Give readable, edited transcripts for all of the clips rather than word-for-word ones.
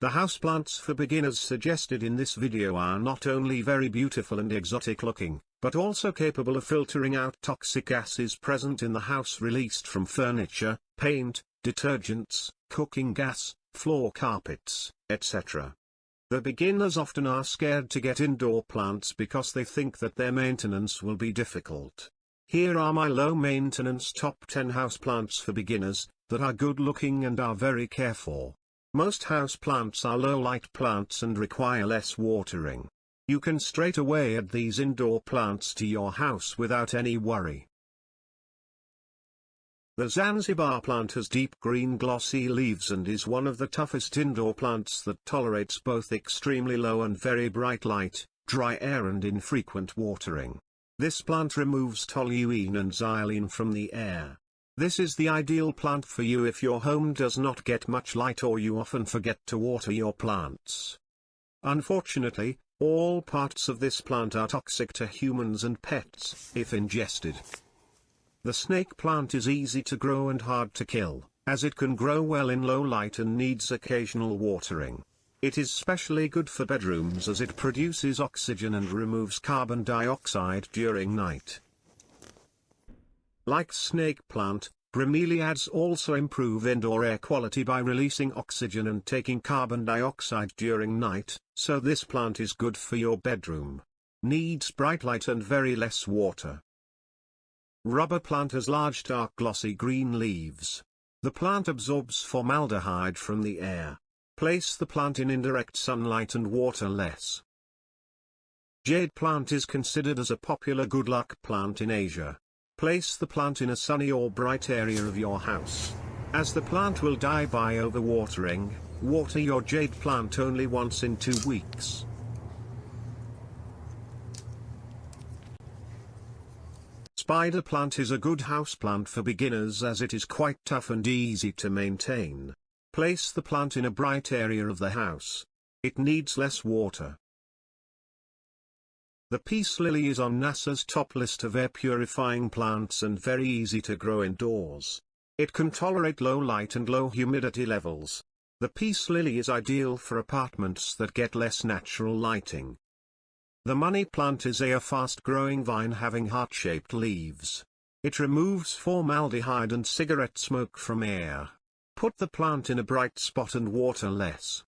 The houseplants for beginners suggested in this video are not only very beautiful and exotic looking, but also capable of filtering out toxic gases present in the house released from furniture, paint, detergents, cooking gas, floor carpets, etc. The beginners often are scared to get indoor plants because they think that their maintenance will be difficult. Here are my low-maintenance top 10 houseplants for beginners, that are good looking and are very cared for. Most houseplants are low-light plants and require less watering. You can straight away add these indoor plants to your house without any worry. The Zanzibar plant has deep green glossy leaves and is one of the toughest indoor plants that tolerates both extremely low and very bright light, dry air and infrequent watering. This plant removes toluene and xylene from the air. This is the ideal plant for you if your home does not get much light or you often forget to water your plants. Unfortunately, all parts of this plant are toxic to humans and pets, if ingested. The snake plant is easy to grow and hard to kill, as it can grow well in low light and needs occasional watering. It is specially good for bedrooms as it produces oxygen and removes carbon dioxide during night. Like snake plant, bromeliads also improve indoor air quality by releasing oxygen and taking carbon dioxide during night, so this plant is good for your bedroom. Needs bright light and very less water. Rubber plant has large dark glossy green leaves. The plant absorbs formaldehyde from the air. Place the plant in indirect sunlight and water less. Jade plant is considered as a popular good luck plant in Asia. Place the plant in a sunny or bright area of your house. As the plant will die by overwatering, water your jade plant only once in 2 weeks. Spider plant is a good houseplant for beginners as it is quite tough and easy to maintain. Place the plant in a bright area of the house. It needs less water. The peace lily is on NASA's top list of air-purifying plants and very easy to grow indoors. It can tolerate low light and low humidity levels. The peace lily is ideal for apartments that get less natural lighting. The money plant is a fast-growing vine having heart-shaped leaves. It removes formaldehyde and cigarette smoke from air. Put the plant in a bright spot and water less.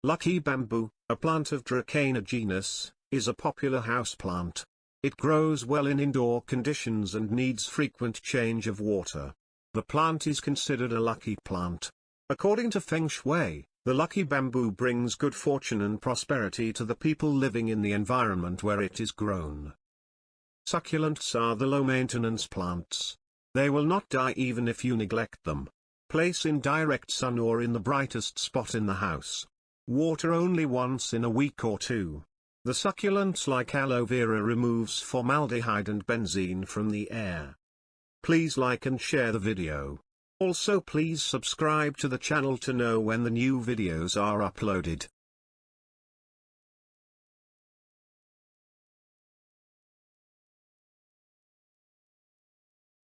Lucky bamboo, a plant of Dracaena genus, is a popular houseplant. It grows well in indoor conditions and needs frequent change of water. The plant is considered a lucky plant. According to Feng Shui, the lucky bamboo brings good fortune and prosperity to the people living in the environment where it is grown. Succulents are the low-maintenance plants. They will not die even if you neglect them. Place in direct sun or in the brightest spot in the house. Water only once in a week or 2. The succulents like aloe vera removes formaldehyde and benzene from the air. Please like and share the video. Also please subscribe to the channel to know when the new videos are uploaded.